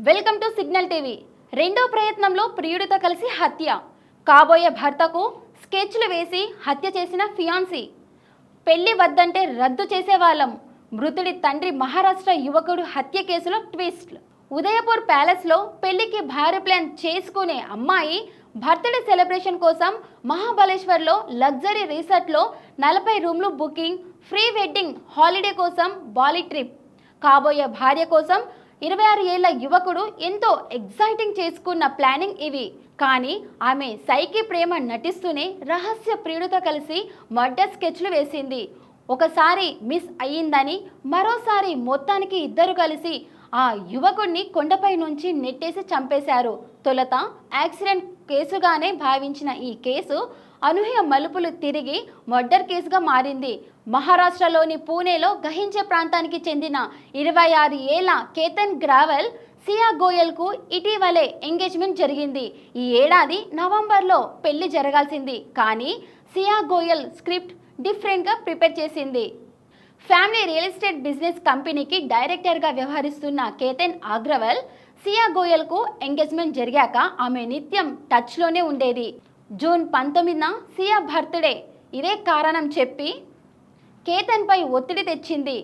Welcome to signal TV. రెండో ప్రయత్నంలో ప్రియుడితో కలిసి హత్య. కాబోయే భర్తకు స్కెచ్లు వేసి హత్య చేసిన ఫియాన్సీ. పెళ్లి వద్దంటే రద్దు చేసేవాళ్ళం. మృతుడి తండ్రి మహారాష్ట్ర యువకుడు హత్య కేసులో ట్విస్ట్. ఉదయపూర్ ప్యాలెస్లో పెళ్లికి భారీ ప్లాన్ చేసుకునే అమ్మాయి బర్త్డే సెలబ్రేషన్ కోసం మహాబలేశ్వర్లో లగ్జరీ రిసార్ట్లో 40 రూమ్లు బుకింగ్, ఫ్రీ వెడ్డింగ్ హాలిడే కోసం బాలి ట్రిప్. కాబోయే భార్య కోసం 26 ఏళ్ల యువకుడు ఎంతో ఎగ్జైటింగ్ చేసుకున్న ప్లానింగ్ ఇవి. కానీ ఆమె సైకి ప్రేమ నటిస్తూనే రహస్య ప్రియుడితో కలిసి మర్డర్ స్కెచ్లు వేసింది. ఒకసారి మిస్ అయ్యిందని, మరోసారి మొత్తానికి ఇద్దరు కలిసి ఆ యువకుడిని కొండపై నుంచి నెట్టేసి చంపేశారు. తొలుత యాక్సిడెంట్ కేసుగానే భావించిన ఈ కేసు అనూహ్య మలుపులు తిరిగి మర్డర్ కేసుగా మారింది. మహారాష్ట్రలోని పూణేలో గహించే ప్రాంతానికి చెందిన 26 ఏళ్ల కేతన్ గ్రావెల్ సియా గోయల్కు ఇటీవలే ఎంగేజ్మెంట్ జరిగింది. ఈ ఏడాది నవంబర్లో పెళ్లి జరగాల్సింది. కానీ సియా గోయల్ స్క్రిప్ట్ డిఫరెంట్గా ప్రిపేర్ చేసింది. ఫ్యామిలీ రియల్ ఎస్టేట్ బిజినెస్ కంపెనీకి డైరెక్టర్గా వ్యవహరిస్తున్న కేతన్ అగ్రవాల్ సియా గోయల్కు ఎంగేజ్మెంట్ జరిగాక ఆమె నిత్యం టచ్లోనే ఉండేది. జూన్ 19న సియా బర్త్డే. ఇదే కారణం చెప్పి కేతన్పై ఒత్తిడి తెచ్చింది.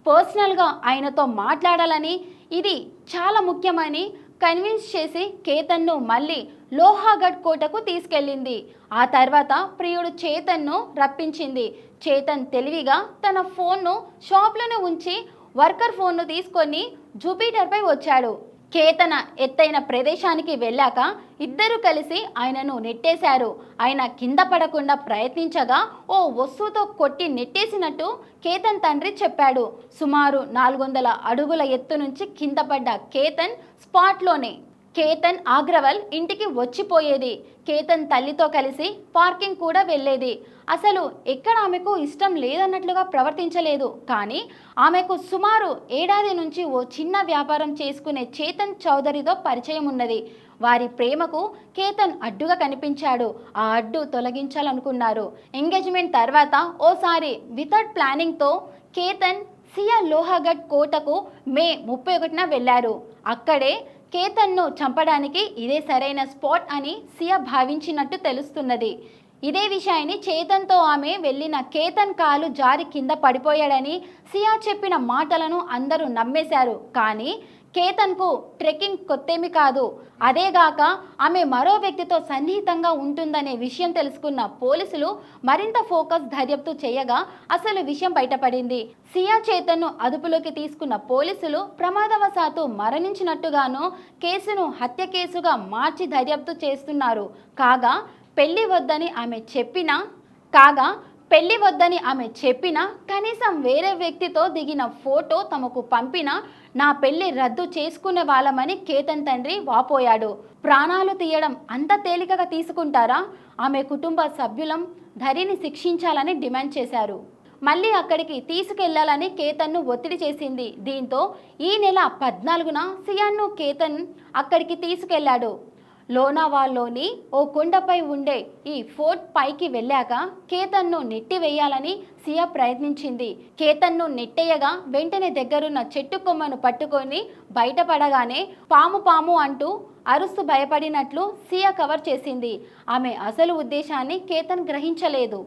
పర్సనల్గా ఆయనతో మాట్లాడాలని, ఇది చాలా ముఖ్యమని కన్విన్స్ చేసి కేతన్ను మళ్ళీ లోహాగఢ్ కోటకు తీసుకెళ్ళింది. ఆ తర్వాత ప్రియుడు చేతన్ను రప్పించింది. చేతన్ తెలివిగా తన ఫోన్ను షాప్లోనే ఉంచి వర్కర్ ఫోన్ను తీసుకొని జూపిటర్పై వచ్చాడు. కేతన ఎత్తైన ప్రదేశానికి వెళ్ళాక ఇద్దరు కలిసి ఆయనను నెట్టేశారు. ఆయన కింద పడకుండా ప్రయత్నించగా ఓ వస్తువుతో కొట్టి నెట్టేసినట్టు కేతన్ తండ్రి చెప్పాడు. సుమారు 400 అడుగుల ఎత్తు నుంచి కింద పడ్డ కేతన్ స్పాట్లోనే కేతన్ అగ్రవాల్ ఇంటికి వచ్చిపోయేది. కేతన్ తల్లితో కలిసి పార్కింగ్ కూడా వెళ్ళేది. అసలు ఎక్కడ ఆమెకు ఇష్టం లేదన్నట్లుగా ప్రవర్తించలేదు. కానీ ఆమెకు సుమారు ఏడాది నుంచి ఓ చిన్న వ్యాపారం చేసుకునే చేతన్ చౌదరితో పరిచయం ఉన్నది. వారి ప్రేమకు కేతన్ అడ్డుగా కనిపించాడు. ఆ అడ్డు తొలగించాలనుకున్నారు. ఎంగేజ్మెంట్ తర్వాత ఓసారి వితౌట్ ప్లానింగ్తో కేతన్ సియా లోహాగఢ్ కోటకు మే 31న వెళ్లారు. అక్కడే కేతన్ను చంపడానికి ఇదే సరైన స్పాట్ అని సియా భావించినట్టు తెలుస్తున్నది. ఇదే విషయాన్ని చేతన్తో ఆమె వెళ్ళిన కేతన్ కాలు జారి కింద పడిపోయాడని సియా చెప్పిన మాటలను అందరూ నమ్మేశారు. కానీ కేతన్కు ట్రెక్కింగ్ కొత్తేమి కాదు. అదేగాక ఆమె మరో వ్యక్తితో సన్నిహితంగా ఉంటుందనే విషయం తెలుసుకున్న పోలీసులు మరింత ఫోకస్ దర్యాప్తు చేయగా అసలు విషయం బయటపడింది. సియా చేతన్ను అదుపులోకి తీసుకున్న పోలీసులు ప్రమాదవశాత్తు మరణించినట్టుగాను కేసును హత్య కేసుగా మార్చి దర్యాప్తు చేస్తున్నారు. కాగా పెళ్లి వద్దని ఆమె చెప్పినా కనీసం వేరే వ్యక్తితో దిగిన ఫోటో తమకు పంపినా నా పెళ్లి రద్దు చేసుకునే వాళ్ళమని కేతన్ తండ్రి వాపోయాడు. ప్రాణాలు తీయడం అంత తేలికగా తీసుకుంటారా? ఆమె కుటుంబ సభ్యులం ధరిని శిక్షించాలని డిమాండ్ చేశారు. మళ్ళీ అక్కడికి తీసుకెళ్లాలని కేతన్ను ఒత్తిడి చేసింది. దీంతో ఈ నెల 14న సియాను కేతన్ అక్కడికి తీసుకెళ్లాడు. లోనావాల్లోని ఓ కొండపై ఉండే ఈ ఫోర్ట్ పైకి వెళ్ళాక కేతన్ను నెట్టివేయాలని సియా ప్రయత్నించింది. కేతన్ను నెట్టేయగా వెంటనే దగ్గరున్న చెట్టు కొమ్మను పట్టుకొని బయటపడగానే పాము అంటూ అరుస్తూ భయపడినట్లు సియా కవర్ చేసింది. ఆమె అసలు ఉద్దేశాన్ని కేతన్ గ్రహించలేదు.